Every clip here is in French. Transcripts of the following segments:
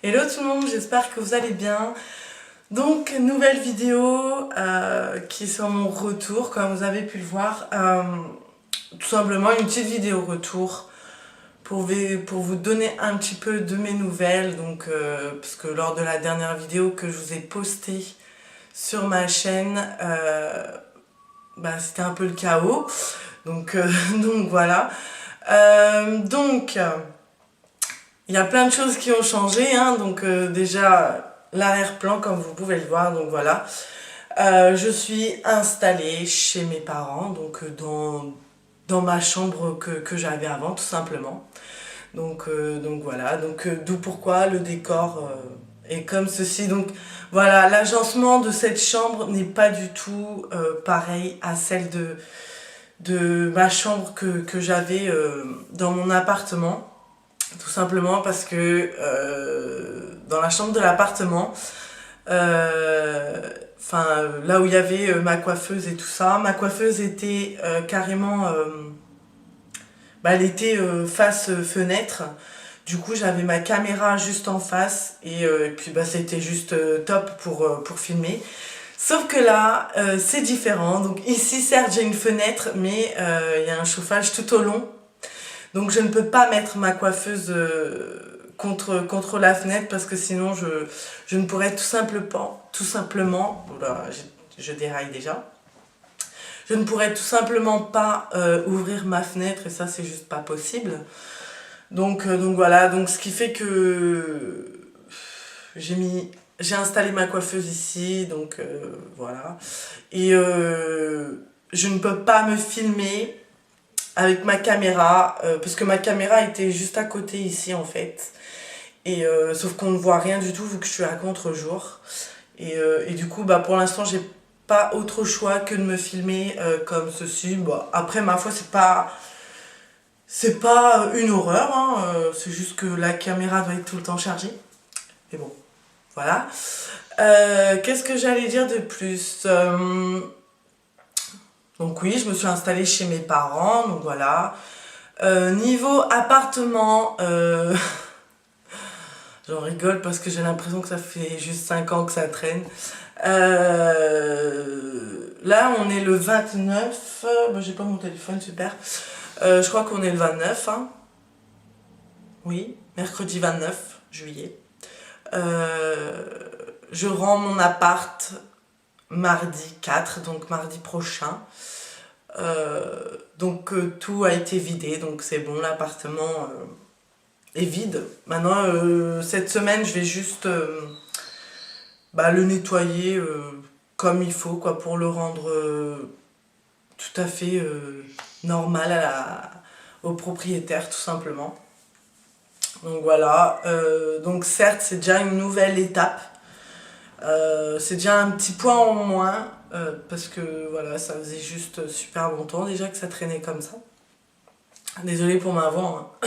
Hello tout le monde, j'espère que vous allez bien. Donc, nouvelle vidéo qui est sur mon retour, comme vous avez pu le voir. Tout simplement une petite vidéo retour pour vous donner un petit peu de mes nouvelles. Donc, parce que lors de la dernière vidéo que je vous ai postée sur ma chaîne, c'était un peu le chaos. Donc, donc voilà. Donc, il y a plein de choses qui ont changé, hein. Donc déjà l'arrière-plan comme vous pouvez le voir, donc voilà. Je suis installée chez mes parents, donc dans ma chambre que j'avais avant tout simplement. Donc voilà, d'où pourquoi le décor est comme ceci. Donc voilà, l'agencement de cette chambre n'est pas du tout pareil à celle de ma chambre que j'avais dans mon appartement. Tout simplement parce que dans la chambre de l'appartement, là où il y avait ma coiffeuse et tout ça, ma coiffeuse était carrément, elle était face fenêtre. Du coup, j'avais ma caméra juste en face et puis c'était juste top pour filmer. Sauf que là, c'est différent. Donc ici, certes, j'ai une fenêtre, mais il y a un chauffage tout au long. Donc je ne peux pas mettre ma coiffeuse contre la fenêtre parce que sinon je ne pourrais tout simplement, oula, je déraille déjà, je ne pourrais tout simplement pas ouvrir ma fenêtre et ça c'est juste pas possible. Donc voilà, donc ce qui fait que j'ai installé ma coiffeuse ici, donc voilà. Et je ne peux pas me filmer avec ma caméra, parce que ma caméra était juste à côté ici en fait. Et sauf qu'on ne voit rien du tout vu que je suis à contre-jour. Et du coup, pour l'instant, j'ai pas autre choix que de me filmer comme ceci. Après, ma foi, c'est pas une horreur, hein, c'est juste que la caméra doit être tout le temps chargée. Mais bon, voilà. Qu'est-ce que j'allais dire de plus Donc oui, je me suis installée chez mes parents, donc voilà. Niveau appartement, j'en rigole parce que j'ai l'impression que ça fait juste 5 ans que ça traîne. Là, on est le 29. J'ai pas mon téléphone, super. Je crois qu'on est le 29. Hein. Oui, mercredi 29 juillet. Je rends mon appart mardi 4, donc mardi prochain. Tout a été vidé, donc c'est bon, l'appartement est vide. Maintenant, cette semaine, je vais juste le nettoyer comme il faut, quoi, pour le rendre tout à fait normal au propriétaire, tout simplement. Donc voilà, donc certes, c'est déjà une nouvelle étape. C'est déjà un petit point en moins, parce que voilà, ça faisait juste super longtemps déjà que ça traînait comme ça. Désolée pour ma voix.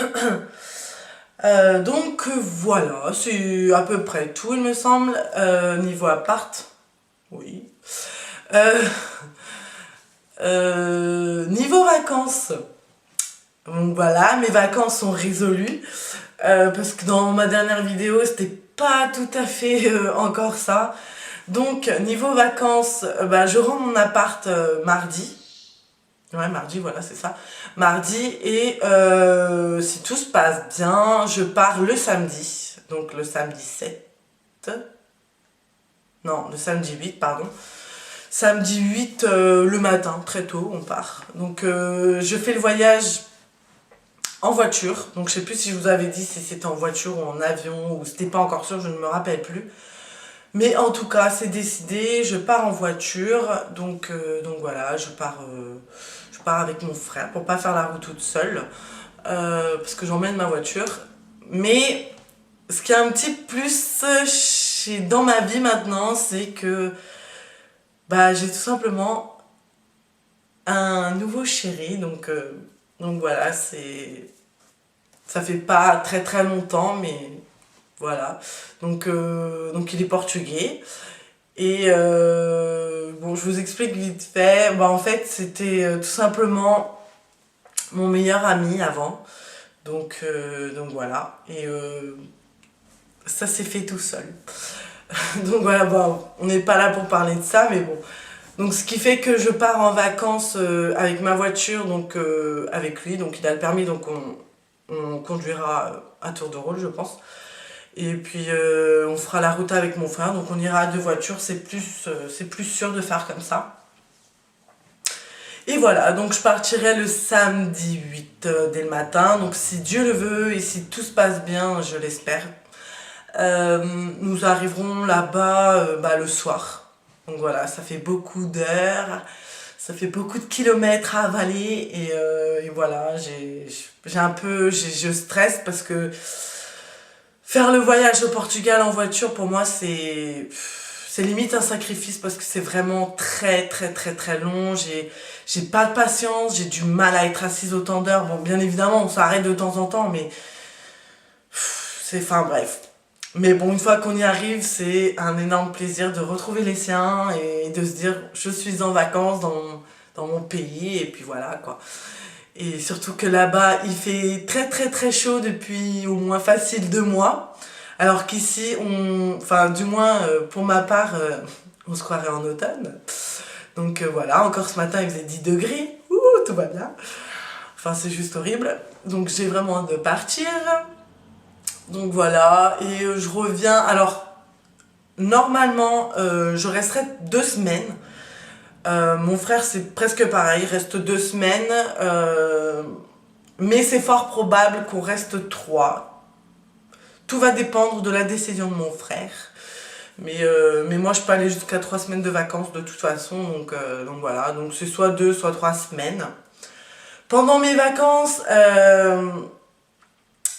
Hein. Donc voilà, c'est à peu près tout il me semble. Niveau appart, oui. Niveau vacances, donc voilà, mes vacances sont résolues. Parce que dans ma dernière vidéo, c'était pas tout à fait encore ça. Donc niveau vacances, je rends mon appart mardi. Ouais, mardi, voilà, c'est ça. Mardi, et si tout se passe bien, je pars le samedi. Donc le samedi 7. Non, le samedi 8, pardon. Samedi 8, le matin, très tôt, on part. Donc je fais le voyage en voiture. Donc je sais plus si je vous avais dit si c'était en voiture ou en avion, ou c'était pas encore sûr, je ne me rappelle plus. Mais en tout cas, c'est décidé, je pars en voiture. Donc voilà, je pars avec mon frère pour pas faire la route toute seule, parce que j'emmène ma voiture. Mais ce qui est un petit plus dans ma vie maintenant, c'est que j'ai tout simplement un nouveau chéri. Donc voilà, ça fait pas très très longtemps, mais voilà. Donc il est portugais. Et je vous explique vite fait. En fait, c'était tout simplement mon meilleur ami avant. Donc voilà. Et ça s'est fait tout seul. Donc voilà, bon, on n'est pas là pour parler de ça, mais bon. Donc ce qui fait que je pars en vacances avec ma voiture, donc avec lui, donc il a le permis, donc on conduira à tour de rôle, je pense. Et puis on fera la route avec mon frère, donc on ira à deux voitures, c'est plus sûr de faire comme ça. Et voilà, donc je partirai le samedi 8 dès le matin, donc si Dieu le veut et si tout se passe bien, je l'espère, nous arriverons là-bas le soir. Donc voilà, ça fait beaucoup d'heures, ça fait beaucoup de kilomètres à avaler et voilà, je stresse parce que faire le voyage au Portugal en voiture pour moi c'est limite un sacrifice parce que c'est vraiment très très très très long, j'ai pas de patience, j'ai du mal à être assise autant d'heures. Bon, bien évidemment, on s'arrête de temps en temps, mais enfin bref. Mais bon, une fois qu'on y arrive, c'est un énorme plaisir de retrouver les siens et de se dire je suis en vacances dans mon pays et puis voilà quoi. Et surtout que là-bas, il fait très très très chaud depuis au moins facile 2 mois. Alors qu'ici, enfin du moins pour ma part, on se croirait en automne. Donc voilà, encore ce matin il faisait 10 degrés, ouh, tout va bien. Enfin c'est juste horrible. Donc j'ai vraiment hâte de partir. Donc voilà, et je reviens. Alors normalement je resterai 2 semaines. Mon frère c'est presque pareil, il reste 2 semaines. Mais c'est fort probable qu'on reste 3. Tout va dépendre de la décision de mon frère. Mais moi je peux aller jusqu'à 3 semaines de vacances de toute façon, donc voilà, donc c'est soit 2, soit 3 semaines. Pendant mes vacances,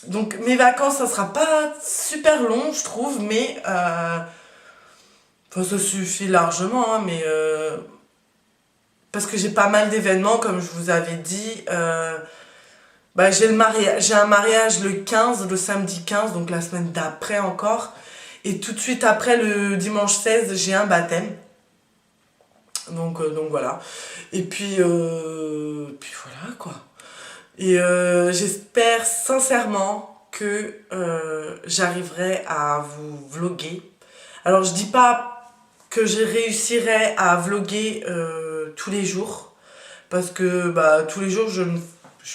donc mes vacances ça sera pas super long je trouve, mais enfin, ça suffit largement, hein, mais parce que j'ai pas mal d'événements comme je vous avais dit. J'ai un mariage le 15, le samedi 15, donc la semaine d'après encore. Et tout de suite après, le dimanche 16, j'ai un baptême. Donc voilà. Et puis voilà quoi. Et j'espère sincèrement que j'arriverai à vous vlogger. Alors je dis pas que je réussirai à vlogger tous les jours. Parce que tous les jours, je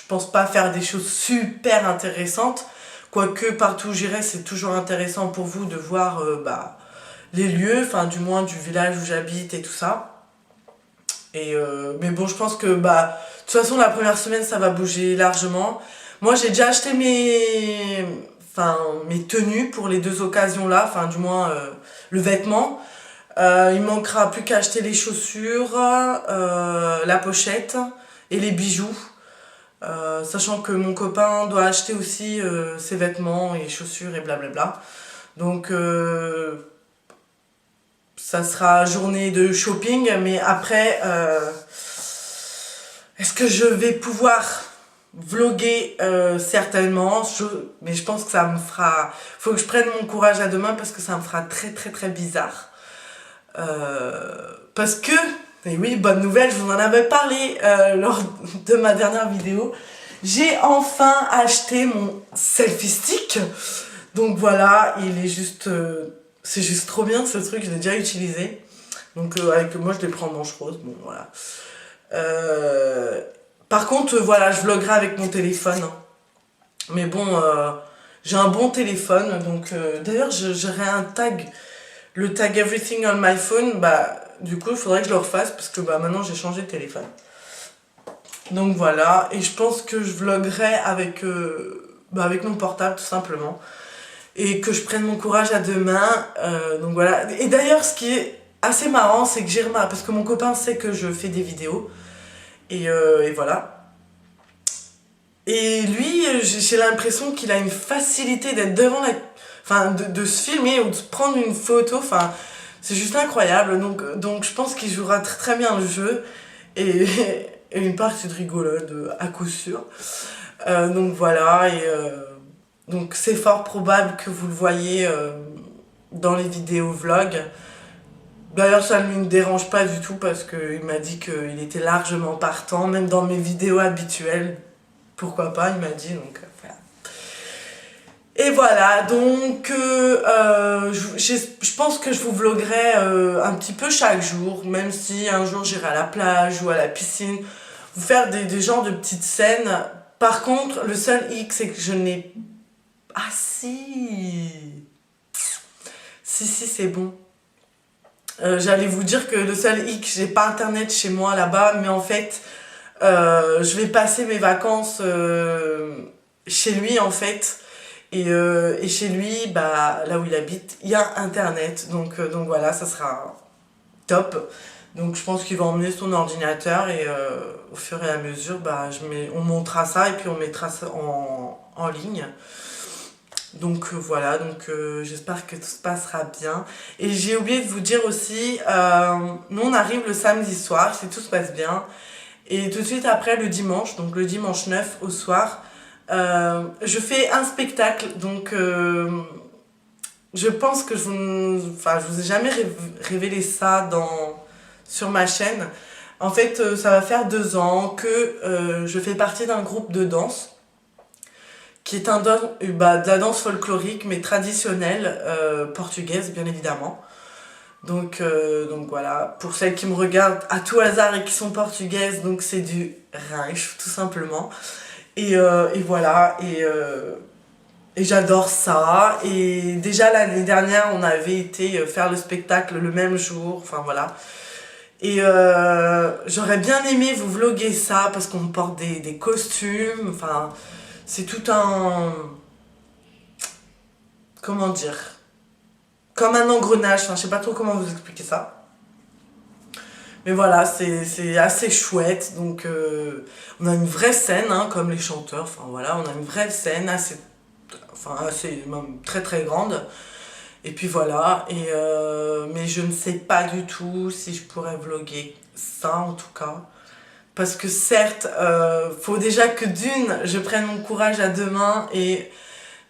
pense pas faire des choses super intéressantes. Quoique partout où j'irai, c'est toujours intéressant pour vous de voir les lieux, enfin du moins du village où j'habite et tout ça. Mais bon, je pense que de toute façon la première semaine ça va bouger largement. Moi j'ai déjà acheté mes tenues pour les 2 occasions là, enfin du moins le vêtement. Il manquera plus qu'à acheter les chaussures, la pochette et les bijoux. Sachant que mon copain doit acheter aussi ses vêtements et chaussures et blablabla. Donc ça sera journée de shopping, mais après est-ce que je vais pouvoir vlogger certainement, mais je pense que ça me fera, faut que je prenne mon courage à deux mains parce que ça me fera très très très bizarre. Parce que, et oui, bonne nouvelle, je vous en avais parlé lors de ma dernière vidéo, j'ai enfin acheté mon selfie stick. Donc voilà, il est juste, c'est juste trop bien ce truc, je l'ai déjà utilisé. Donc avec moi je les prends en manche rose, bon voilà. Par contre, voilà, je vloguerai avec mon téléphone. Mais bon, j'ai un bon téléphone, donc d'ailleurs j'aurai un tag. Le tag Everything on my phone, du coup il faudrait que je le refasse parce que maintenant j'ai changé de téléphone. Donc voilà, et je pense que je vloguerai avec mon portable tout simplement. Et que je prenne mon courage à deux mains, donc voilà. Et d'ailleurs ce qui est assez marrant, c'est que j'ai remarqué, parce que mon copain sait que je fais des vidéos, et voilà. Et lui, j'ai l'impression qu'il a une facilité d'être devant de se filmer ou de prendre une photo, c'est juste incroyable. Donc je pense qu'il jouera très très bien le jeu et, et une partie de rigolade à coup sûr. Donc voilà, et donc c'est fort probable que vous le voyez dans les vidéos vlogs. D'ailleurs ça ne me dérange pas du tout parce qu'il m'a dit qu'il était largement partant, même dans mes vidéos habituelles. Pourquoi pas, il m'a dit, donc voilà. Et voilà, donc je pense que je vous vloguerai un petit peu chaque jour, même si un jour j'irai à la plage ou à la piscine, vous faire des genres de petites scènes. Par contre, le seul hic, c'est que je n'ai... Ah si. Si, c'est bon. J'allais vous dire que le seul hic, j'ai pas internet chez moi là-bas, mais en fait, je vais passer mes vacances chez lui en fait. Et chez lui, bah, là où il habite, il y a internet. Donc voilà, ça sera top. Donc je pense qu'il va emmener son ordinateur et au fur et à mesure, bah, on montera ça et puis on mettra ça en ligne. Donc voilà, j'espère que tout se passera bien. Et j'ai oublié de vous dire aussi, nous on arrive le samedi soir, si tout se passe bien. Et tout de suite après le dimanche, donc le dimanche 9 au soir, je fais un spectacle. Donc je pense que je vous ai jamais révélé ça sur ma chaîne. En fait, ça va faire 2 ans que je fais partie d'un groupe de danse qui est de la danse folklorique mais traditionnelle, portugaise bien évidemment. Donc voilà, pour celles qui me regardent à tout hasard et qui sont portugaises, donc c'est du rancho tout simplement. Et voilà, et j'adore ça. Et déjà l'année dernière, on avait été faire le spectacle le même jour, enfin voilà. Et j'aurais bien aimé vous vloguer ça parce qu'on porte des costumes, enfin c'est tout un... Comment dire? Comme un engrenage, enfin je sais pas trop comment vous expliquer ça. Mais voilà, c'est assez chouette, donc on a une vraie scène, hein, comme les chanteurs, enfin voilà, on a une vraie scène assez même très très grande. Et puis voilà, mais je ne sais pas du tout si je pourrais vlogger ça en tout cas. Parce que certes, faut déjà que d'une, je prenne mon courage à 2 mains et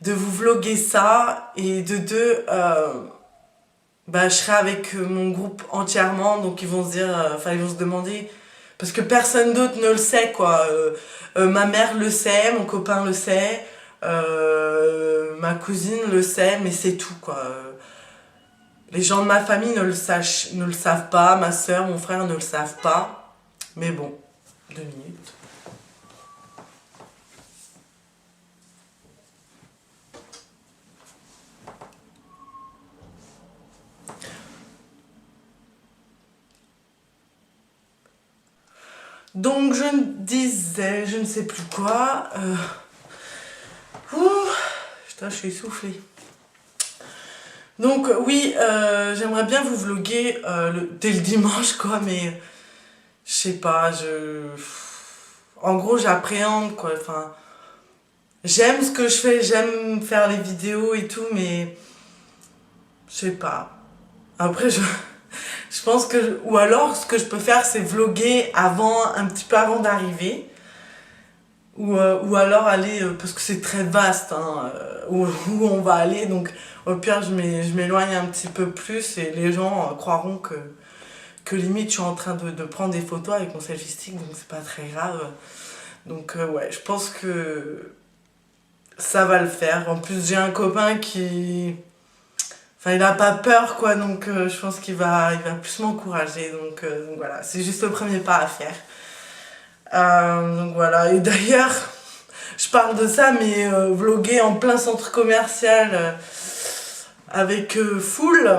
de vous vloguer ça. Et de deux, bah, je serai avec mon groupe entièrement, donc ils vont se dire, ils vont se demander, parce que personne d'autre ne le sait quoi. Ma mère le sait, mon copain le sait, ma cousine le sait, mais c'est tout quoi. Les gens de ma famille ne le savent pas, ma soeur, mon frère ne le savent pas, mais bon, 2 minutes. Donc je disais, je ne sais plus quoi. Putain, je suis essoufflée. Donc oui, j'aimerais bien vous vloguer dès le dimanche quoi, mais je sais pas, en gros j'appréhende quoi, enfin j'aime ce que je fais, j'aime faire les vidéos et tout, mais je sais pas. Après je pense que, ou alors ce que je peux faire c'est vloguer un petit peu avant d'arriver. Ou alors aller, parce que c'est très vaste, hein, où on va aller, donc au pire je m'éloigne un petit peu plus et les gens croiront que limite je suis en train de prendre des photos avec mon selfie stick, donc c'est pas très grave. Donc ouais, je pense que ça va le faire. En plus j'ai un copain qui... Enfin il a pas peur quoi, donc je pense il va plus m'encourager, donc voilà, c'est juste le premier pas à faire. Donc voilà, et d'ailleurs, je parle de ça, mais vloguer en plein centre commercial avec foule,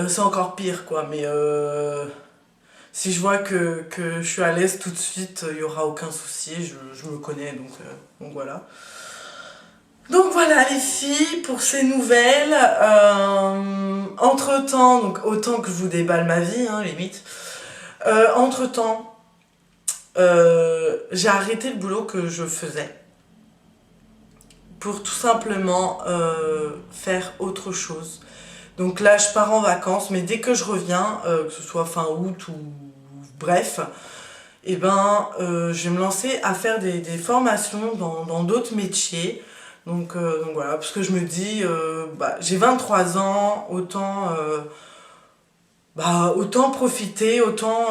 c'est encore pire quoi. Mais si je vois que je suis à l'aise tout de suite, il n'y aura aucun souci, je me connais, donc voilà. Donc voilà les filles, pour ces nouvelles. Entre-temps, donc autant que je vous déballe ma vie, hein, limite. Entre-temps, j'ai arrêté le boulot que je faisais pour tout simplement faire autre chose. Donc là, je pars en vacances, mais dès que je reviens, que ce soit fin août ou bref, et je vais me lancer à faire des formations dans d'autres métiers. Donc voilà, parce que je me dis, j'ai 23 ans, autant profiter, autant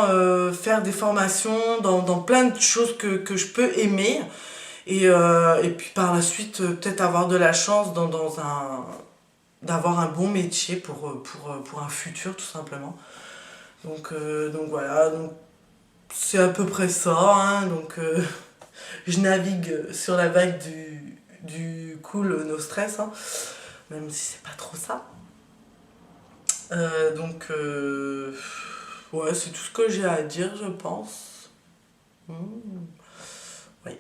faire des formations dans plein de choses que je peux aimer. Et puis par la suite, peut-être avoir de la chance d'avoir un bon métier pour un futur, tout simplement. Donc voilà, donc c'est à peu près ça, hein. Donc je navigue sur la vague du cool, no stress, hein, même si c'est pas trop ça. Ouais, c'est tout ce que j'ai à dire, je pense. Oui,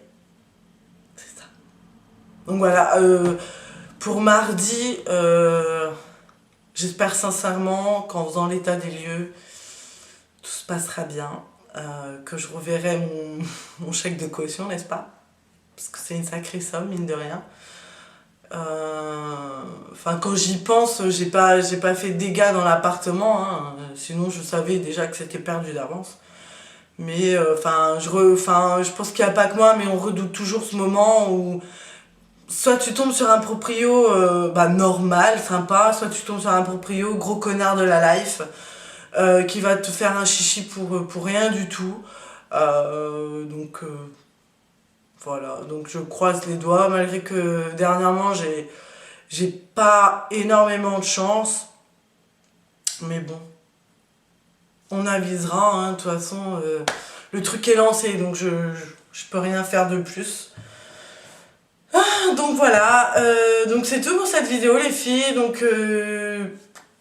c'est ça. Donc voilà, pour mardi, j'espère sincèrement qu'en faisant l'état des lieux, tout se passera bien, que je reverrai mon chèque de caution, n'est-ce pas? Parce que c'est une sacrée somme, mine de rien. Enfin, quand j'y pense, j'ai pas fait de dégâts dans l'appartement, hein. Sinon je savais déjà que c'était perdu d'avance. Mais je pense qu'il n'y a pas que moi, mais on redoute toujours ce moment où soit tu tombes sur un proprio normal, sympa, soit tu tombes sur un proprio gros connard de la life qui va te faire un chichi pour rien du tout. Voilà, donc je croise les doigts, malgré que dernièrement j'ai pas énormément de chance. Mais bon, on avisera, hein, de toute façon, le truc est lancé, donc je peux rien faire de plus. Donc voilà, donc c'est tout pour cette vidéo les filles, donc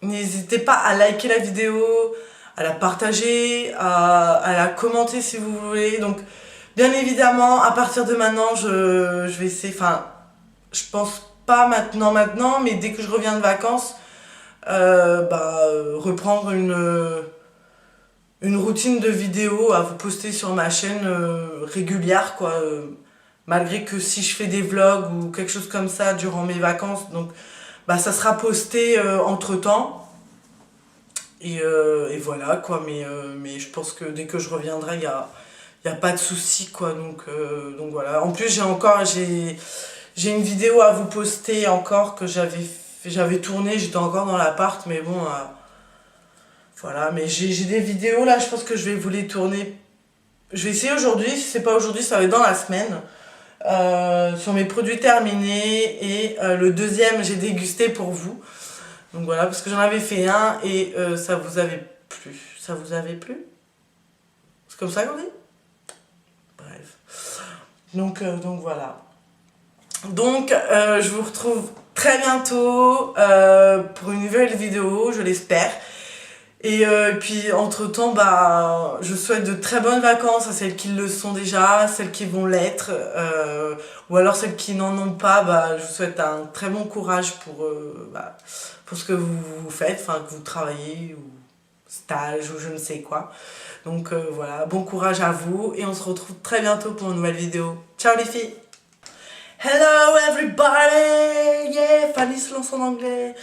n'hésitez pas à liker la vidéo, à la partager, à la commenter si vous voulez. Donc bien évidemment, à partir de maintenant, je vais essayer, enfin, je pense pas maintenant, mais dès que je reviens de vacances, reprendre une routine de vidéos à vous poster sur ma chaîne régulière, quoi. Malgré que si je fais des vlogs ou quelque chose comme ça durant mes vacances, donc ça sera posté entre temps. Et voilà, quoi. Mais je pense que dès que je reviendrai, y a pas de souci, quoi. Donc voilà. En plus, j'ai une vidéo à vous poster encore que j'avais tournée, j'étais encore dans l'appart, mais bon, voilà. Mais j'ai des vidéos là, je pense que je vais vous les tourner. Je vais essayer aujourd'hui, si c'est pas aujourd'hui, ça va être dans la semaine. Sur mes produits terminés, et le deuxième, j'ai dégusté pour vous. Donc voilà, parce que j'en avais fait un et ça vous avait plu. Ça vous avait plu? C'est comme ça qu'on dit? Bref. Donc voilà. Donc, je vous retrouve très bientôt pour une nouvelle vidéo, je l'espère. Et puis, entre-temps, je souhaite de très bonnes vacances à celles qui le sont déjà, celles qui vont l'être, ou alors celles qui n'en ont pas, je vous souhaite un très bon courage pour ce que vous faites, enfin, que vous travaillez, ou stage, ou je ne sais quoi. Donc voilà, bon courage à vous, et on se retrouve très bientôt pour une nouvelle vidéo. Ciao les filles! Hello everybody! Yeah, Fanny se lance en anglais.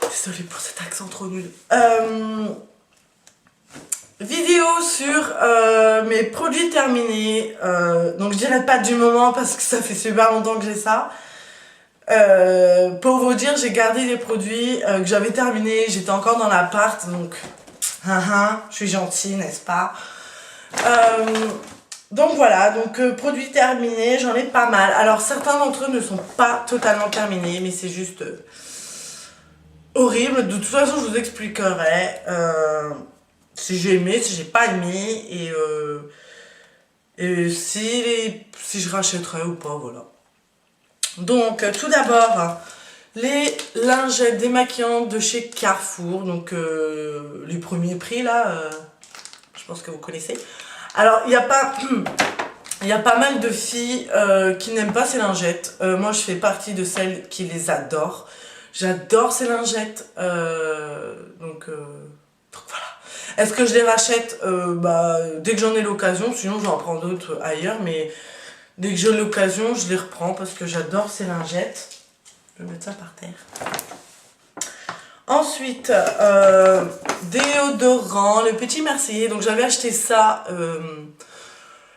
Désolée pour cet accent trop nul. Vidéo sur mes produits terminés. Donc je dirais pas du moment parce que ça fait super longtemps que j'ai ça. Pour vous dire, j'ai gardé les produits que j'avais terminés. J'étais encore dans l'appart, donc je suis gentille, n'est-ce pas? Donc voilà, donc produits terminés, j'en ai pas mal. Alors certains d'entre eux ne sont pas totalement terminés, mais c'est juste horrible. De toute façon, je vous expliquerai si j'ai aimé, si j'ai pas aimé, et si je rachèterai ou pas, voilà. Donc tout d'abord, les lingettes démaquillantes de chez Carrefour, donc les premiers prix là, je pense que vous connaissez. Alors il y a pas mal de filles qui n'aiment pas ces lingettes. Moi je fais partie de celles qui les adorent. J'adore ces lingettes, donc voilà. Est-ce que je les rachète dès que j'en ai l'occasion, sinon je vais en prendre d'autres ailleurs, mais dès que j'ai l'occasion, je les reprends parce que j'adore ces lingettes. Je vais mettre ça par terre. Ensuite, déodorant, le Petit Marseillais. Donc j'avais acheté ça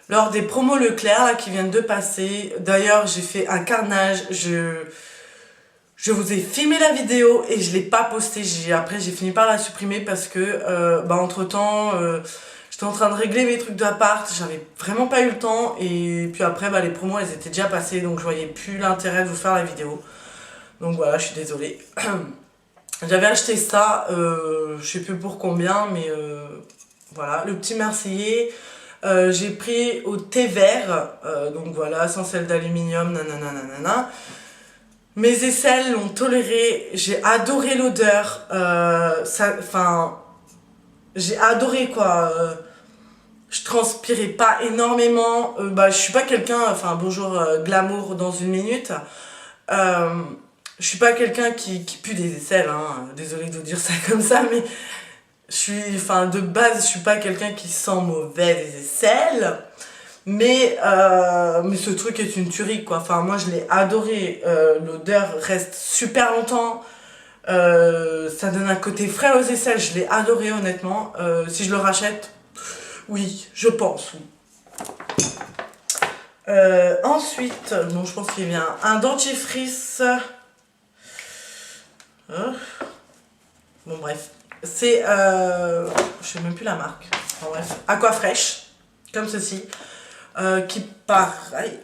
lors des promos Leclerc là, qui viennent de passer. D'ailleurs, j'ai fait un carnage. Je vous ai filmé la vidéo et je ne l'ai pas postée. Après, j'ai fini par la supprimer parce que, entre temps, j'étais en train de régler mes trucs d'appart, j'avais vraiment pas eu le temps. Et puis après, bah, les promos, elles étaient déjà passées, donc je voyais plus l'intérêt de vous faire la vidéo. Donc voilà, je suis désolée. J'avais acheté ça, je sais plus pour combien, mais voilà, le petit Marseillais. J'ai pris au thé vert, donc voilà, sans sel d'aluminium, nanana, nanana. Mes aisselles l'ont toléré, j'ai adoré l'odeur, j'ai adoré quoi. Je transpirais pas énormément, je suis pas quelqu'un, bonjour glamour dans une minute. Je suis pas quelqu'un qui pue des aisselles, hein. Désolée de vous dire ça comme ça, mais de base, je suis pas quelqu'un qui sent mauvais les aisselles. Mais ce truc est une tuerie, quoi. Enfin, moi, je l'ai adoré. L'odeur reste super longtemps. Ça donne un côté frais aux aisselles. Je l'ai adoré, honnêtement. Si je le rachète, oui, je pense, oui. Ensuite, bon, je pense qu'il y a un dentifrice. Bon, bref. C'est, je sais même plus la marque. Bon, bref. Aquafresh, comme ceci. Qui pareil.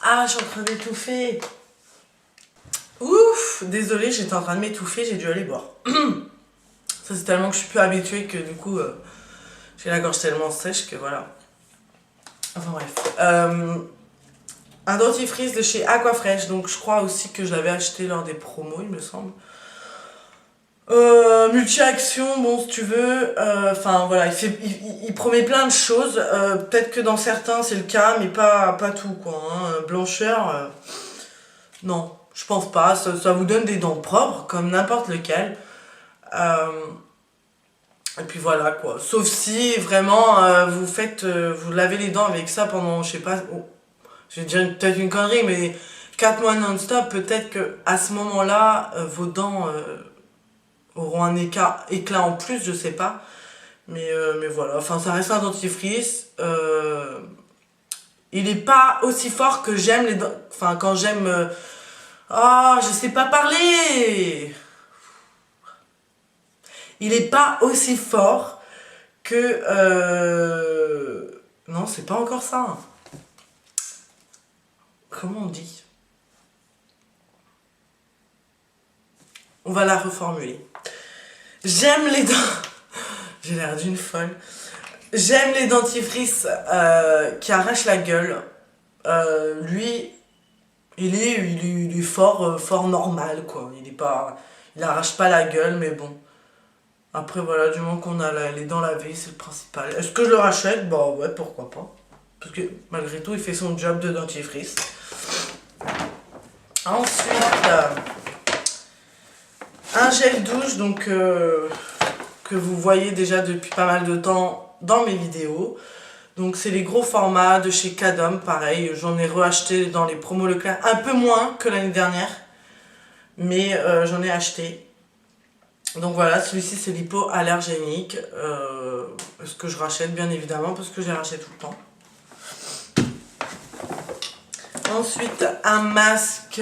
Ah, je suis en train d'étouffer. Ouf, désolée, j'étais en train de m'étouffer, j'ai dû aller boire. Ça, c'est tellement que je suis plus habituée que du coup, j'ai la gorge tellement sèche que voilà. Enfin bref. Un dentifrice de chez Aquafresh, donc je crois aussi que je l'avais acheté lors des promos, il me semble. Multi-action, bon si tu veux, voilà, il promet plein de choses, peut-être que dans certains c'est le cas, mais pas tout quoi, hein. Blancheur, non, je pense pas, ça vous donne des dents propres, comme n'importe lequel, et puis voilà quoi, sauf si vraiment vous lavez les dents avec ça pendant, je sais pas, je vais dire peut-être une connerie, mais 4 mois non-stop, peut-être que à ce moment-là, vos dents auront un éclat en plus, je sais pas. Mais voilà, enfin ça reste un dentifrice. Il est pas aussi fort que j'aime les dents. Enfin, quand j'aime. Je sais pas parler! Il est pas aussi fort que. Non, c'est pas encore ça. Comment on dit? On va la reformuler. J'aime les dents. J'ai l'air d'une folle. J'aime les dentifrices qui arrachent la gueule. Lui, il est fort normal, quoi. Il arrache pas la gueule, mais bon. Après, voilà, du moment qu'on a les dents lavées, c'est le principal. Est-ce que je le rachète? Bah ouais, pourquoi pas. Parce que malgré tout, il fait son job de dentifrice. Ensuite, un gel douche, donc que vous voyez déjà depuis pas mal de temps dans mes vidéos. Donc c'est les gros formats de chez Cadom, pareil, j'en ai reacheté dans les promos Leclerc, un peu moins que l'année dernière, mais j'en ai acheté. Donc voilà, celui-ci c'est l'hypoallergénique, ce que je rachète bien évidemment, parce que je les rachète tout le temps. Ensuite, un masque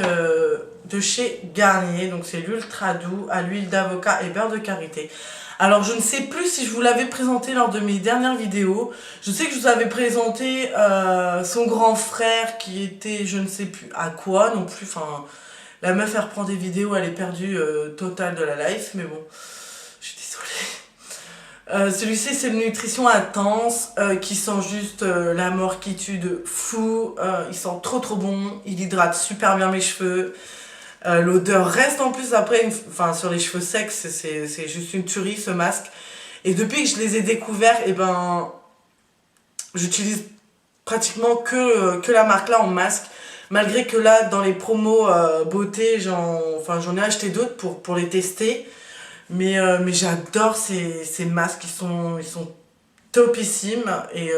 de chez Garnier, donc c'est l'ultra doux à l'huile d'avocat et beurre de karité. Alors je ne sais plus si je vous l'avais présenté lors de mes dernières vidéos. Je sais que je vous avais présenté son grand frère qui était je ne sais plus à quoi non plus. Enfin, la meuf elle reprend des vidéos, elle est perdue totale de la life, mais bon, je suis désolée. Celui-ci c'est le Nutrition Intense qui sent juste la mort qui tue de fou. Il sent trop bon, il hydrate super bien mes cheveux. L'odeur reste en plus après, sur les cheveux secs, c'est juste une tuerie ce masque. Et depuis que je les ai découverts, j'utilise pratiquement que la marque là en masque. Malgré que là, dans les promos beauté, j'en ai acheté d'autres pour les tester. Mais j'adore ces masques, ils sont topissimes. Et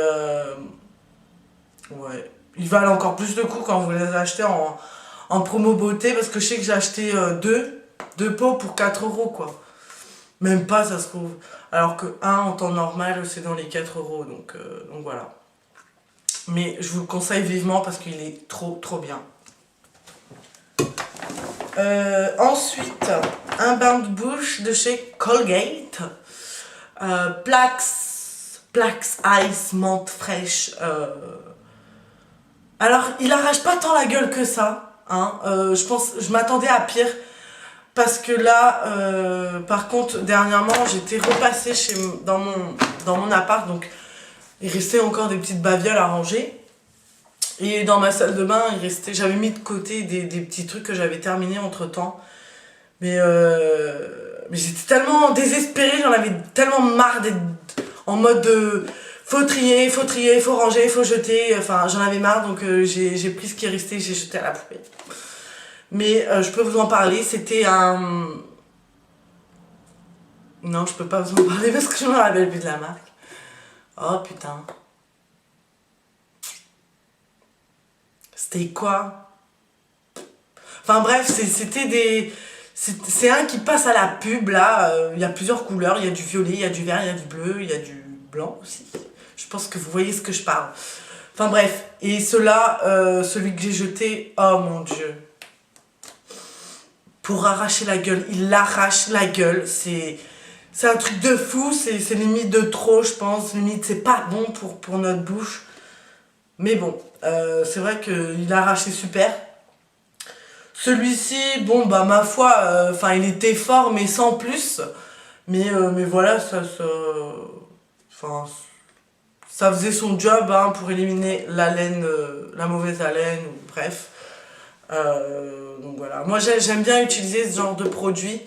ouais, ils valent encore plus de coups quand vous les achetez en promo beauté, parce que je sais que j'ai acheté deux pots pour 4 € quoi. Même pas, ça se trouve. Alors que un en temps normal, c'est dans les 4 €. Donc voilà. Mais je vous le conseille vivement parce qu'il est trop bien. Ensuite, un bain de bouche de chez Colgate. Plax Ice menthe fraîche. Alors, il arrache pas tant la gueule que ça. Hein. Je m'attendais à pire. Parce que là, par contre, dernièrement, j'étais repassée dans mon appart. Donc, il restait encore des petites babioles à ranger. Et dans ma salle de bain, j'avais mis de côté des petits trucs que j'avais terminés entre temps. Mais j'étais tellement désespérée, j'en avais tellement marre d'être en mode de faut trier, faut ranger, faut jeter. Enfin, j'en avais marre, donc j'ai pris ce qui est resté, j'ai jeté à la poubelle. Mais je peux vous en parler, c'était un... Non, je peux pas vous en parler parce que je me rappelle plus de la marque. Oh putain. C'était quoi? Enfin bref, c'était des... C'est un qui passe à la pub là, il y a plusieurs couleurs, il y a du violet, il y a du vert, il y a du bleu, il y a du blanc aussi. Je pense que vous voyez ce que je parle. Enfin bref, et celui que j'ai jeté, oh mon dieu. Pour arracher la gueule, il arrache la gueule, c'est un truc de fou, c'est limite de trop je pense, limite c'est pas bon pour notre bouche. Mais bon, c'est vrai qu'il a arraché super. Celui-ci, bon bah ma foi, il était fort mais sans plus. Mais voilà, ça faisait son job hein, pour éliminer la laine, la mauvaise haleine, ou bref. Donc voilà, moi j'aime bien utiliser ce genre de produit.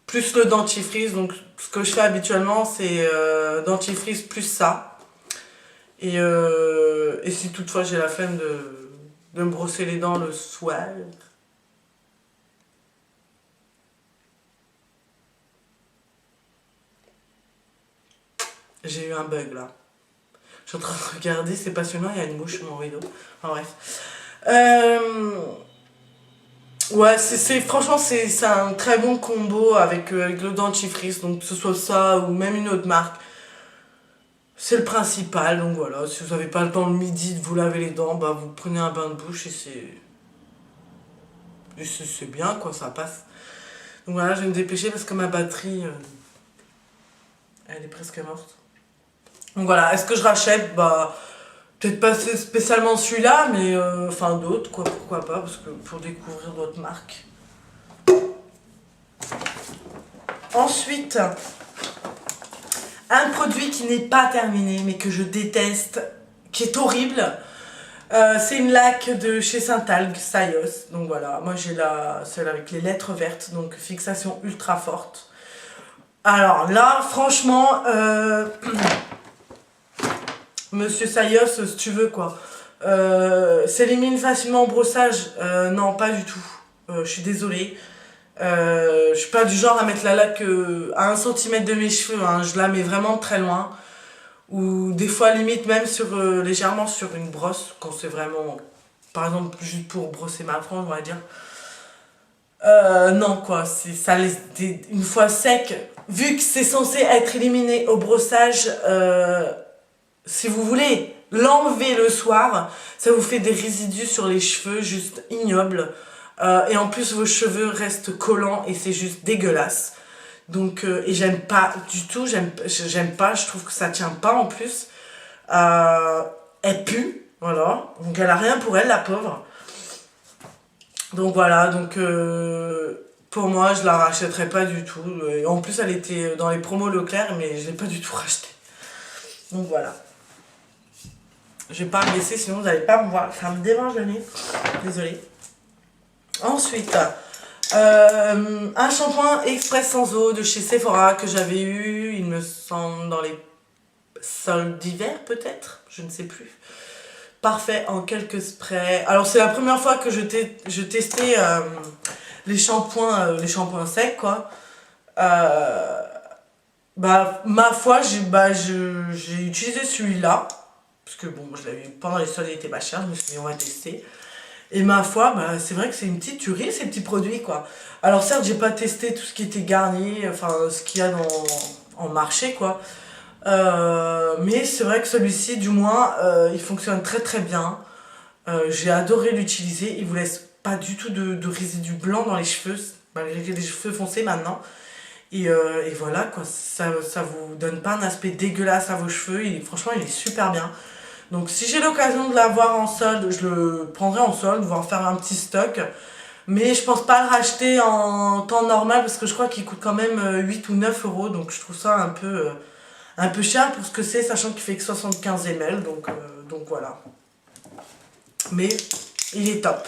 Plus le dentifrice, donc ce que je fais habituellement c'est dentifrice plus ça. Et si toutefois j'ai la flemme de me brosser les dents le soir. J'ai eu un bug là. Je suis en train de regarder, c'est passionnant, il y a une mouche sur mon rideau. Enfin bref. Ouais, franchement, c'est un très bon combo avec le dentifrice, donc que ce soit ça ou même une autre marque. C'est le principal, donc voilà, si vous n'avez pas le temps le midi de vous laver les dents, bah vous prenez un bain de bouche et c'est bien quoi, ça passe. Donc voilà, je vais me dépêcher parce que ma batterie, elle est presque morte. Donc voilà, est-ce que je rachète? Bah, peut-être pas spécialement celui-là, mais d'autres, quoi, pourquoi pas, parce que pour découvrir d'autres marques. Ensuite, un produit qui n'est pas terminé, mais que je déteste, qui est horrible, c'est une laque de chez Saint-Algue, Sayos. Donc voilà, moi j'ai celle avec les lettres vertes, donc fixation ultra forte. Alors là, franchement, Monsieur Sayos, si tu veux quoi. S'élimine facilement au brossage, non pas du tout. Je suis désolée. Je suis pas du genre à mettre la laque à 1 cm de mes cheveux, hein. Je la mets vraiment très loin. Ou des fois limite même légèrement sur une brosse, quand c'est vraiment, par exemple, juste pour brosser ma frange, on va dire. Non quoi, ça laisse une fois sec, vu que c'est censé être éliminé au brossage, si vous voulez l'enlever le soir, ça vous fait des résidus sur les cheveux, juste ignobles. Et en plus, vos cheveux restent collants et c'est juste dégueulasse. Donc, et j'aime pas du tout, j'aime pas, je trouve que ça tient pas en plus. Elle pue, voilà. Donc elle a rien pour elle, la pauvre. Donc voilà, pour moi, je la rachèterais pas du tout. Et en plus, elle était dans les promos Leclerc, mais je l'ai pas du tout racheté. Donc voilà. Je vais pas me laisser, sinon vous n'allez pas me voir. Ça me démange le nez. Désolée. Ensuite, un shampoing express sans eau de chez Sephora que j'avais eu, il me semble, dans les soldes d'hiver peut-être, je ne sais plus. Parfait en quelques sprays. Alors c'est la première fois que je testais les shampoings secs quoi. Ma foi, j'ai utilisé celui-là. Parce que bon, je l'avais eu pendant les soldes, il était pas cher, je me suis dit on va tester. Et ma foi, c'est vrai que c'est une petite tuerie ces petits produits quoi. Alors certes, j'ai pas testé tout ce qui était garni, enfin ce qu'il y a en marché quoi. Mais c'est vrai que celui-ci, du moins, il fonctionne très très bien. J'ai adoré l'utiliser. Il vous laisse pas du tout de résidus blancs dans les cheveux, malgré que j'ai des cheveux foncés maintenant. Et voilà quoi, ça vous donne pas un aspect dégueulasse à vos cheveux, franchement il est super bien. Donc si j'ai l'occasion de l'avoir en solde, je le prendrai en solde, voire faire un petit stock. Mais je pense pas le racheter en temps normal parce que je crois qu'il coûte quand même 8 ou 9 euros. Donc je trouve ça un peu cher pour ce que c'est, sachant qu'il fait que 75 ml. Donc voilà. Mais il est top.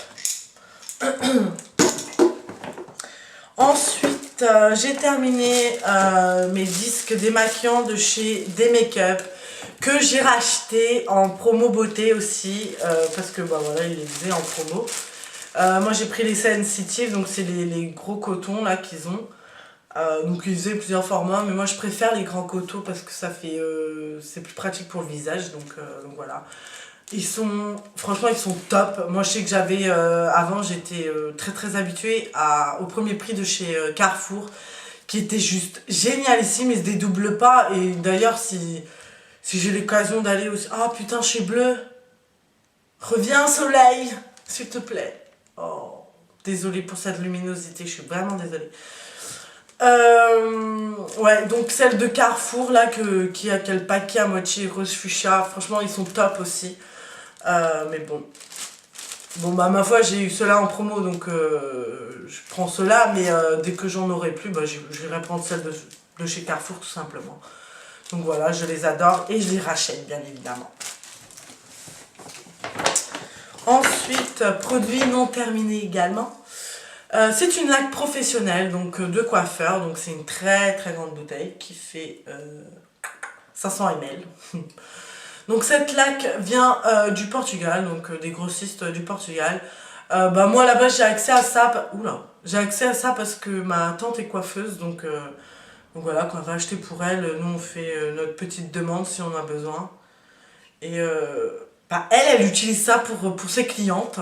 Ensuite, j'ai terminé mes disques démaquillants de chez D-Make-up que j'ai racheté en promo beauté aussi parce que bah voilà, il les faisait en promo. Moi j'ai pris les Sensitive, donc c'est les gros cotons là qu'ils ont. Donc ils faisaient plusieurs formats, mais moi je préfère les grands cotons parce que c'est plus pratique pour le visage, donc voilà. Franchement ils sont top. Moi je sais que avant j'étais très très habituée au premier prix de chez Carrefour, qui était juste génialissime, ils se dédoublent pas. Et d'ailleurs si j'ai l'occasion d'aller aussi... Oh putain, chez Bleu, reviens soleil, s'il te plaît. Oh, désolée pour cette luminosité, je suis vraiment désolée. Ouais, donc celle de Carrefour là, qui a quel paquet à moitié rose fuchsia, franchement ils sont top aussi. Mais bon, bah ma foi j'ai eu ceux-là en promo, donc je prends ceux-là, mais dès que j'en aurai plus, bah, j'irai prendre celle de chez Carrefour tout simplement. Donc voilà, je les adore et je les rachète bien évidemment. Ensuite, produit non terminé également. C'est une laque professionnelle, donc de coiffeur, donc c'est une très très grande bouteille qui fait 500 ml. Donc cette laque vient du Portugal, donc des grossistes du Portugal. Bah moi là-bas j'ai accès à ça, j'ai accès à ça parce que ma tante est coiffeuse, donc voilà, qu'on va acheter pour elle. Nous on fait notre petite demande si on a besoin. Et bah, elle utilise ça pour ses clientes.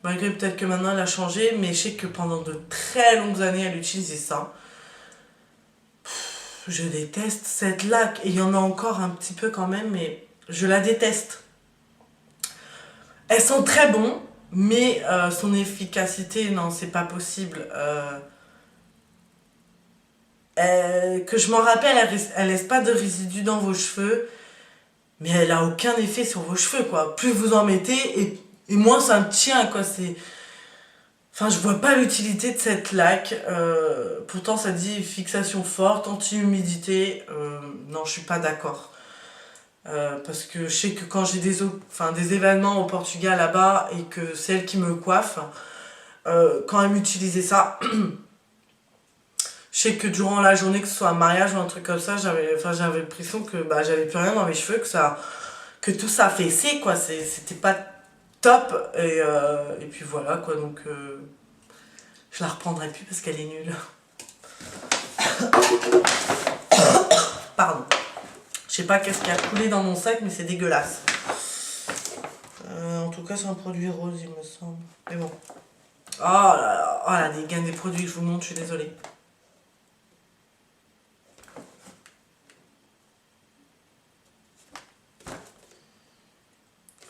Malgré peut-être que maintenant elle a changé, mais je sais que pendant de très longues années elle utilisait ça. Je déteste cette laque, et il y en a encore un petit peu quand même, mais je la déteste. Elles sont très bonnes, mais son efficacité, non, c'est pas possible. Que je m'en rappelle, elle laisse pas de résidus dans vos cheveux, mais elle a aucun effet sur vos cheveux, quoi. Plus vous en mettez, et moins ça me tient, quoi. Enfin, je vois pas l'utilité de cette laque. Pourtant, ça dit fixation forte, anti-humidité. Non, je suis pas d'accord. Parce que je sais que quand j'ai des événements au Portugal là-bas et que c'est elle qui me coiffe, quand elle m'utilisait ça, je sais que durant la journée, que ce soit un mariage ou un truc comme ça, j'avais l'impression que bah, j'avais plus rien dans mes cheveux, que tout s'affaissait, quoi. C'était pas top. Et puis voilà, quoi. Donc, je la reprendrai plus parce qu'elle est nulle. Pardon. Je sais pas qu'est-ce qui a coulé dans mon sac, mais c'est dégueulasse. En tout cas, c'est un produit rose, il me semble. Mais bon. Oh là là, des gains des produits que je vous montre, je suis désolée.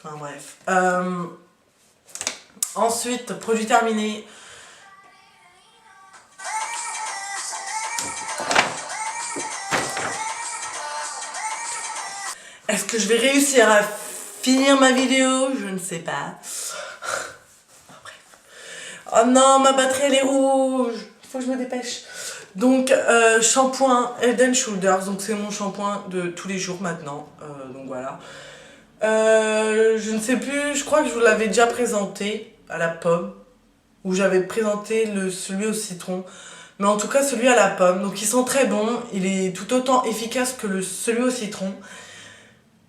Enfin bref. Ensuite, produit terminé. Est-ce que je vais réussir à finir ma vidéo? Je ne sais pas. Bref. Oh non, ma batterie elle est rouge. Faut que je me dépêche. Donc, shampoing Head & Shoulders. Donc, c'est mon shampoing de tous les jours maintenant. Donc, voilà. Je ne sais plus, je crois que je vous l'avais déjà présenté à la pomme. Ou j'avais présenté celui au citron. Mais en tout cas, celui à la pomme. Donc, ils sont très bons. Il est tout autant efficace que celui au citron.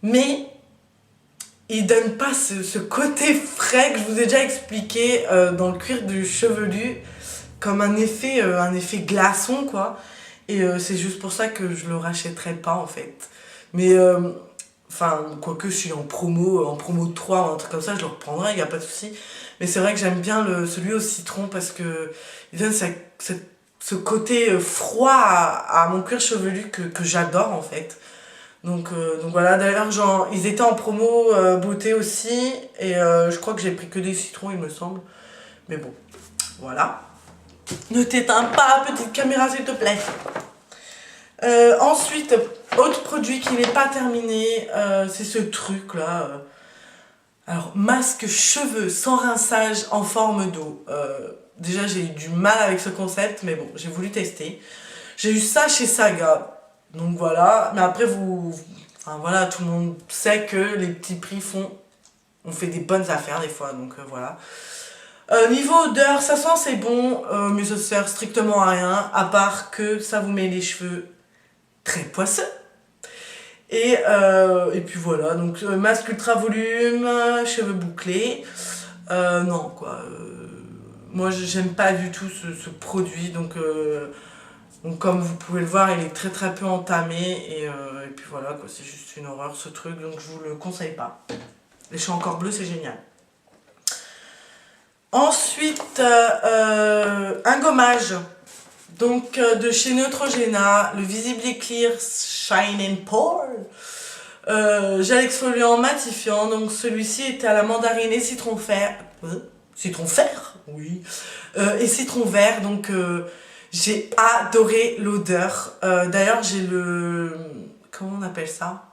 Mais il donne pas ce côté frais que je vous ai déjà expliqué dans le cuir du chevelu, comme un effet glaçon, quoi. Et c'est juste pour ça que je le rachèterai pas, en fait. Mais enfin, quoique je suis en promo de 3 ou un truc comme ça, je le reprendrai, il n'y a pas de souci. Mais c'est vrai que j'aime bien celui au citron parce que il donne ce côté froid à mon cuir chevelu que j'adore, en fait. Donc voilà, d'ailleurs ils étaient en promo beauté aussi, et je crois que j'ai pris que des citrons, il me semble. Mais bon, voilà. Ne t'éteins pas, petite caméra, s'il te plaît. Ensuite, autre produit qui n'est pas terminé, c'est ce truc là. Alors, masque cheveux sans rinçage en forme d'eau. Déjà, j'ai eu du mal avec ce concept, mais bon, j'ai voulu tester. J'ai eu ça chez Saga, donc voilà. Mais après, enfin voilà, tout le monde sait que les petits prix on fait des bonnes affaires des fois, donc voilà. Niveau odeur, ça sent c'est bon, mais ça sert strictement à rien, à part que ça vous met les cheveux très poisseux. Et puis voilà, donc masque ultra volume, cheveux bouclés. Non, quoi. Moi, j'aime pas du tout ce produit, donc comme vous pouvez le voir, il est très très peu entamé. Et puis voilà, quoi, c'est juste une horreur ce truc, donc je vous le conseille pas. Les cheveux encore bleus, c'est génial. Ensuite, un gommage. Donc de chez Neutrogena, le Visibly Clear Shine and Pore. Gel exfoliant matifiant. Donc celui-ci était à la mandarine et citron fer. Citron fer, oui. Et citron vert. Donc j'ai adoré l'odeur. D'ailleurs j'ai le... Comment on appelle ça?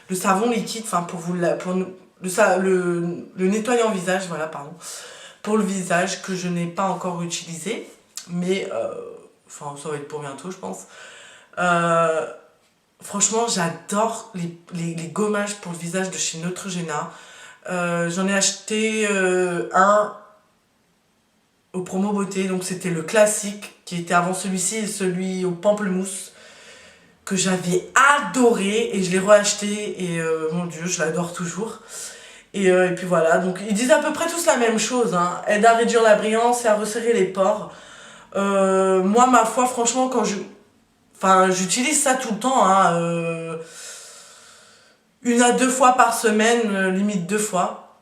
Le savon liquide, enfin pour vous le nettoyant visage, voilà, pardon. Pour le visage que je n'ai pas encore utilisé. Mais, enfin, ça va être pour bientôt, je pense. Franchement, j'adore les gommages pour le visage de chez Neutrogena. J'en ai acheté un au promo beauté, donc c'était le classique qui était avant celui-ci et celui au pamplemousse que j'avais adoré et je l'ai reacheté et mon dieu, je l'adore toujours. Et puis voilà, donc ils disent à peu près tous la même chose, hein. Aide à réduire la brillance et à resserrer les pores. Moi, ma foi, franchement, enfin, j'utilise ça tout le temps, hein, 1 à 2 fois par semaine, limite 2 fois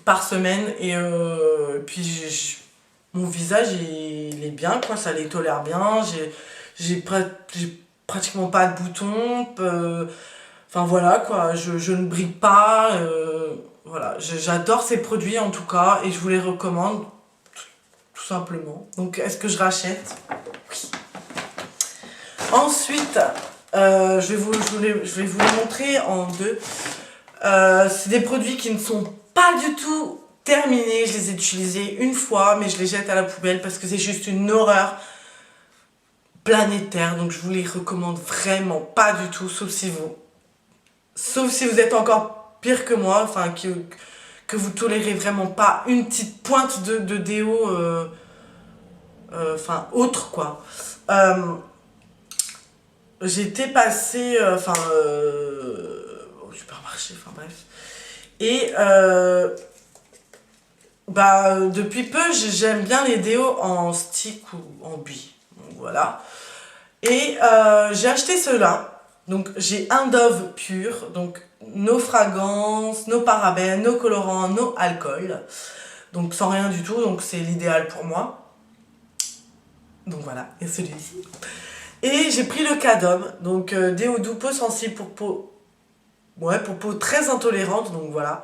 par semaine. Et puis, mon visage, il est bien, quoi, ça les tolère bien. J'ai pratiquement pas de boutons. Enfin, voilà, quoi, je ne brille pas. Voilà, j'adore ces produits, en tout cas, et je vous les recommande. Tout simplement. Donc, est-ce que je rachète? Oui. Ensuite, je vais vous les montrer en deux. C'est des produits qui ne sont pas du tout terminés. Je les ai utilisés une fois, mais je les jette à la poubelle parce que c'est juste une horreur planétaire. Donc, je vous les recommande vraiment pas du tout, sauf si vous êtes encore pire que moi, enfin, que vous tolérez vraiment pas une petite pointe de déo, enfin, autre, quoi. J'étais passée, au supermarché, enfin bref. Et depuis peu, j'aime bien les déos en stick ou en buis. Donc voilà. Et j'ai acheté ceux-là. Donc j'ai un Dove pur, donc no fragrance, no parabènes, no colorants, no alcool. Donc sans rien du tout, donc c'est l'idéal pour moi. Donc voilà, et celui-ci. Et j'ai pris le Cadom, donc déo doux peau sensible pour peau très intolérante, donc voilà.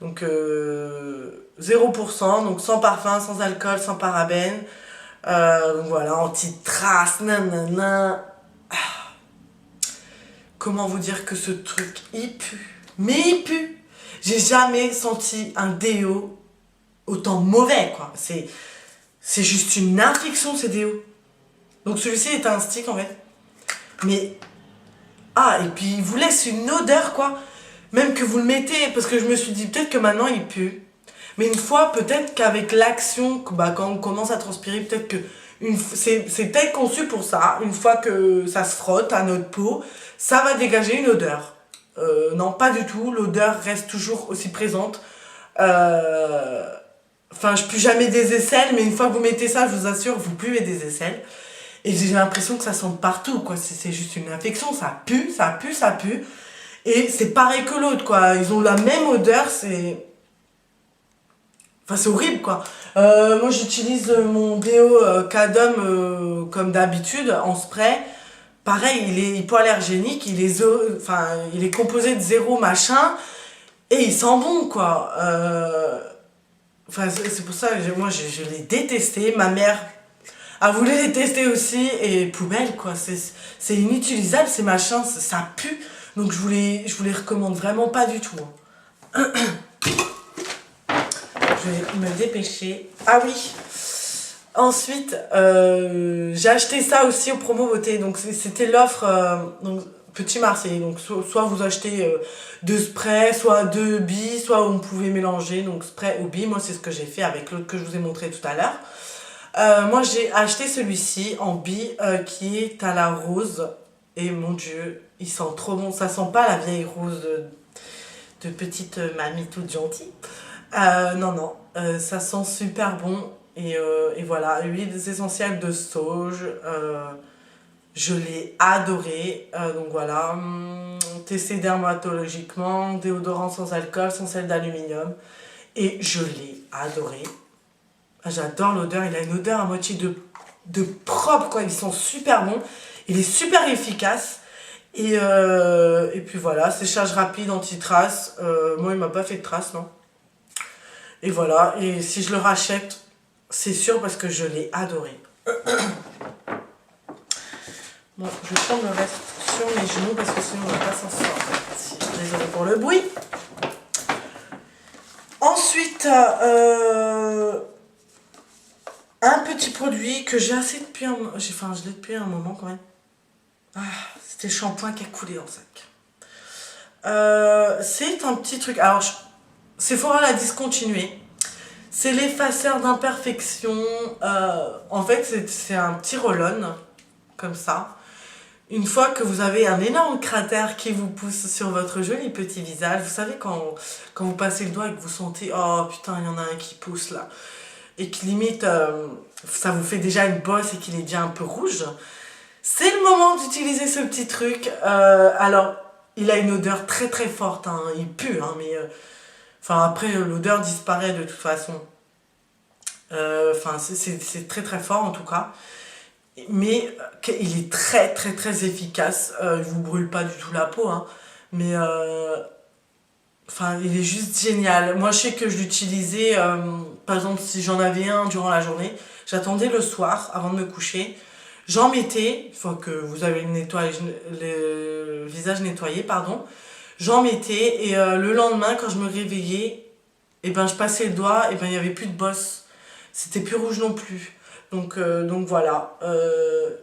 Donc 0%, donc sans parfum, sans alcool, sans parabènes. Donc voilà, anti-trace, nanana. Comment vous dire que ce truc, il pue. Mais il pue. J'ai jamais senti un déo autant mauvais, quoi. C'est juste une infection, ces déos. Donc celui-ci est un stick, en fait. Mais... Ah, et puis il vous laisse une odeur, quoi. Même que vous le mettez, parce que je me suis dit, peut-être que maintenant, il pue. Mais une fois, peut-être qu'avec l'action, quand on commence à transpirer, peut-être que... C'est peut-être conçu pour ça. Une fois que ça se frotte à notre peau, ça va dégager une odeur. Non, pas du tout. L'odeur reste toujours aussi présente. Enfin, je pue jamais des aisselles, mais une fois que vous mettez ça, je vous assure, vous puez des aisselles. Et j'ai l'impression que ça sent partout, quoi. C'est juste une infection, ça pue, ça pue, ça pue. Et c'est pareil que l'autre, quoi. Ils ont la même odeur, c'est... Enfin, c'est horrible, quoi. Moi, j'utilise mon déo Cadom comme d'habitude, en spray. Pareil, il est hypoallergénique, il est composé de zéro machin, et il sent bon, quoi. Enfin, c'est pour ça que moi, je l'ai détesté. Ma mère a voulu les tester aussi. Et poubelle, quoi. C'est inutilisable, ces machins. Ça pue. Donc, je vous les recommande vraiment pas du tout, hein. Je vais me dépêcher. Ah oui. Ensuite, j'ai acheté ça aussi au promo beauté. Donc, c'était l'offre donc Petit Marseille. Donc, soit vous achetez deux sprays, soit deux billes, soit on pouvait mélanger. Donc, spray ou billes. Moi, c'est ce que j'ai fait avec l'autre que je vous ai montré tout à l'heure. Moi, j'ai acheté celui-ci en bille qui est à la rose. Et mon Dieu, il sent trop bon. Ça sent pas la vieille rose de petite mamie toute gentille. Non, non, ça sent super bon. Et voilà, huiles essentielles de sauge, je l'ai adoré. Donc voilà, testé dermatologiquement, déodorant sans alcool, sans sel d'aluminium. Et je l'ai adoré. J'adore l'odeur, il a une odeur à moitié de propre, quoi. Ils sont super bons, il est super efficace. Et puis voilà, séchage rapide, anti-trace. Moi, il m'a pas fait de traces, non. Et voilà, et si je le rachète, c'est sûr parce que je l'ai adoré. Bon, je prends le reste sur mes genoux parce que sinon on va pas s'en sortir. Désolée pour le bruit. Ensuite, un petit produit que j'ai assez depuis enfin, je l'ai depuis un moment quand même. Ah, c'était le shampoing qui a coulé dans le sac. C'est un petit truc. Alors, Sephora l'a discontinué. C'est l'effaceur d'imperfection. En fait, c'est un petit roll-on, comme ça. Une fois que vous avez un énorme cratère qui vous pousse sur votre joli petit visage, vous savez quand vous passez le doigt et que vous sentez « Oh putain, il y en a un qui pousse là » et qui limite, ça vous fait déjà une bosse et qu'il est déjà un peu rouge, c'est le moment d'utiliser ce petit truc. Alors, il a une odeur très très forte, hein, il pue, hein, mais... Enfin, après, l'odeur disparaît de toute façon. Enfin, c'est très très fort en tout cas. Mais il est très très très efficace. Il vous brûle pas du tout la peau, hein. Mais enfin, il est juste génial. Moi, je sais que je l'utilisais, par exemple, si j'en avais un durant la journée, j'attendais le soir avant de me coucher. J'en mettais, une fois que vous avez le visage nettoyé, pardon. J'en mettais et le lendemain, quand je me réveillais, et ben, je passais le doigt, et ben, il n'y avait plus de bosse. C'était plus rouge non plus. Donc voilà.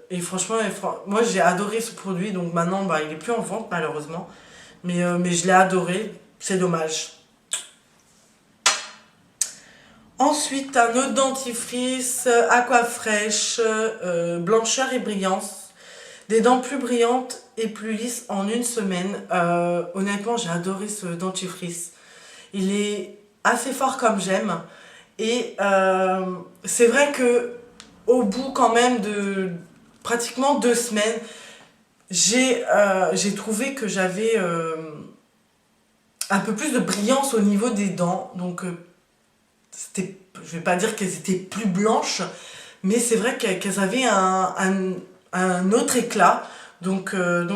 Et franchement, moi j'ai adoré ce produit. Donc maintenant, bah, il est plus en vente malheureusement. Mais je l'ai adoré. C'est dommage. Ensuite, un autre dentifrice Aquafresh, blancheur et brillance. Des dents plus brillantes et plus lisses en une semaine. Honnêtement, j'ai adoré ce dentifrice. Il est assez fort comme j'aime. Et c'est vrai que au bout quand même de pratiquement 2 semaines, j'ai trouvé que j'avais un peu plus de brillance au niveau des dents. Donc, je vais pas dire qu'elles étaient plus blanches, mais c'est vrai qu'elles avaient un autre éclat. Donc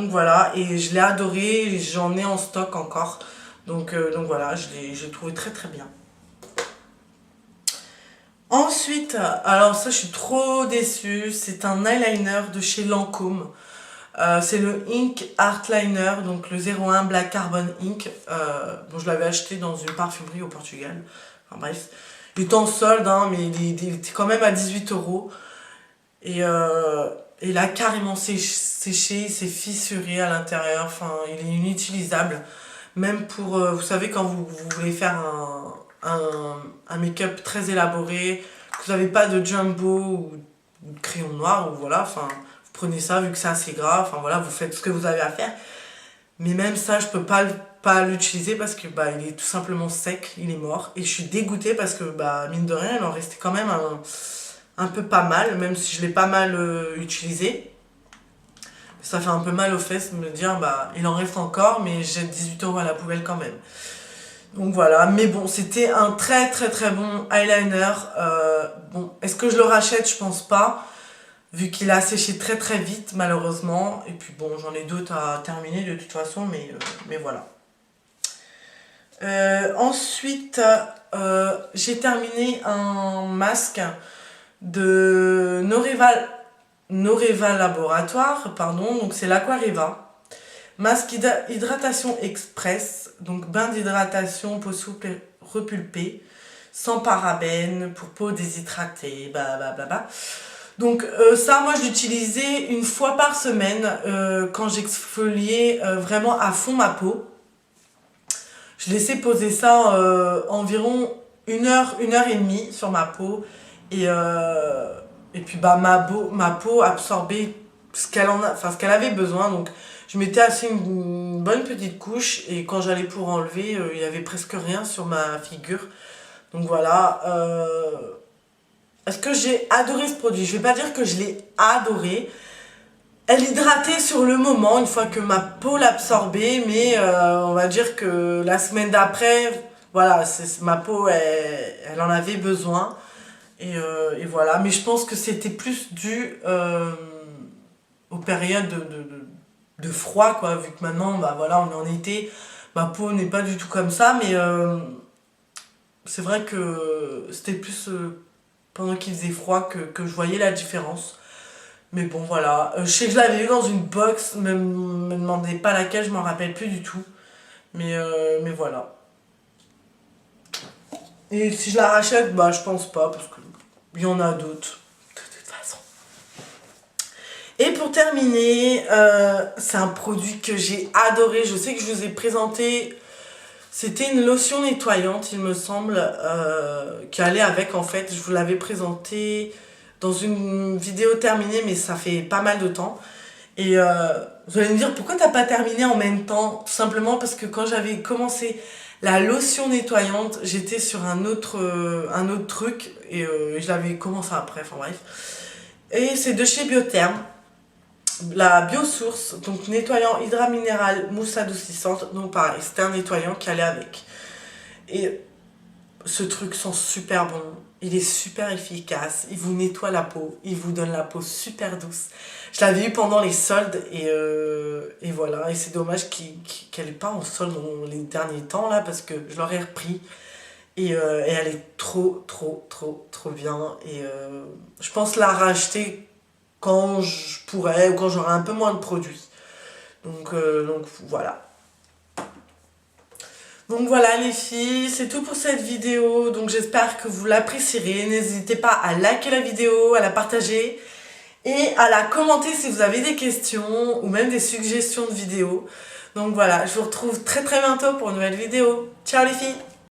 voilà, et je l'ai adoré, j'en ai en stock encore. Donc voilà, je l'ai trouvé très très bien. Ensuite, alors ça je suis trop déçue, c'est un eyeliner de chez Lancôme. C'est le Ink Art Liner, donc le 01 Black Carbon Ink. Bon, je l'avais acheté dans une parfumerie au Portugal. Enfin bref, il est en solde, hein, mais il était quand même à 18 €. Et là, carrément séché, c'est fissuré à l'intérieur. Enfin, il est inutilisable. Même pour, vous savez, quand vous voulez faire un make-up très élaboré, que vous n'avez pas de jumbo ou de crayon noir, ou voilà, enfin, vous prenez ça, vu que c'est assez gras, enfin voilà, vous faites ce que vous avez à faire. Mais même ça, je peux pas l'utiliser parce que bah, il est tout simplement sec, il est mort. Et je suis dégoûtée parce que, bah, mine de rien, il en restait quand même un peu pas mal, même si je l'ai pas mal utilisé. Ça fait un peu mal aux fesses de me dire, bah, il en reste encore, mais j'ai 18 € à la poubelle quand même. Donc voilà, mais bon, c'était un très très très bon eyeliner. Bon, est-ce que je le rachète? Je pense pas, vu qu'il a séché très très vite malheureusement. Et puis bon, j'en ai d'autres à terminer de toute façon, mais voilà. Ensuite, j'ai terminé un masque de Noreva Laboratoire, pardon, donc c'est l'Aquareva. Masque hydratation express, donc bain d'hydratation, peau souple et repulpée, sans parabènes, pour peau déshydratée, blablabla. Donc ça, moi je l'utilisais une fois par semaine quand j'exfoliais vraiment à fond ma peau. Je laissais poser ça environ une heure et demie sur ma peau. Et puis bah ma peau absorbait ce qu'elle avait besoin. Donc je mettais assez une bonne petite couche et quand j'allais pour enlever, il y avait presque rien sur ma figure. Donc voilà. Est-ce que j'ai adoré ce produit? Je vais pas dire que je l'ai adoré. Elle hydratait sur le moment, une fois que ma peau l'absorbait, mais on va dire que la semaine d'après, voilà, ma peau, elle en avait besoin. Et voilà, mais je pense que c'était plus dû aux périodes de froid, quoi, vu que maintenant, bah voilà, on est en été, ma peau n'est pas du tout comme ça, mais c'est vrai que c'était plus pendant qu'il faisait froid que je voyais la différence. Mais bon, voilà. Je sais que je l'avais eu dans une box, me demandez pas laquelle, je m'en rappelle plus du tout. Mais voilà. Et si je la rachète, bah je pense pas, parce qu'il y en a d'autres, de toute façon. Et pour terminer, c'est un produit que j'ai adoré. Je sais que je vous ai présenté. C'était une lotion nettoyante, il me semble, qui allait avec en fait. Je vous l'avais présenté dans une vidéo terminée, mais ça fait pas mal de temps. Et vous allez me dire, pourquoi t'as pas terminé en même temps? Tout simplement parce que quand j'avais commencé la lotion nettoyante, j'étais sur un autre truc et je l'avais commencé après, enfin bref. Et c'est de chez Biotherm, la Biosource, donc nettoyant hydra minéral, mousse adoucissante. Donc pareil, c'était un nettoyant qui allait avec. Et ce truc sent super bon, il est super efficace, il vous nettoie la peau, il vous donne la peau super douce. Je l'avais eu pendant les soldes et voilà, et c'est dommage qu'elle n'est pas en solde dans les derniers temps là parce que je l'aurais repris et elle est trop bien et je pense la racheter quand je pourrais ou quand j'aurai un peu moins de produits. Donc voilà. Donc voilà les filles, c'est tout pour cette vidéo, donc j'espère que vous l'apprécierez. N'hésitez pas à liker la vidéo, à la partager et à la commenter si vous avez des questions ou même des suggestions de vidéos. Donc voilà, je vous retrouve très bientôt pour une nouvelle vidéo. Ciao les filles!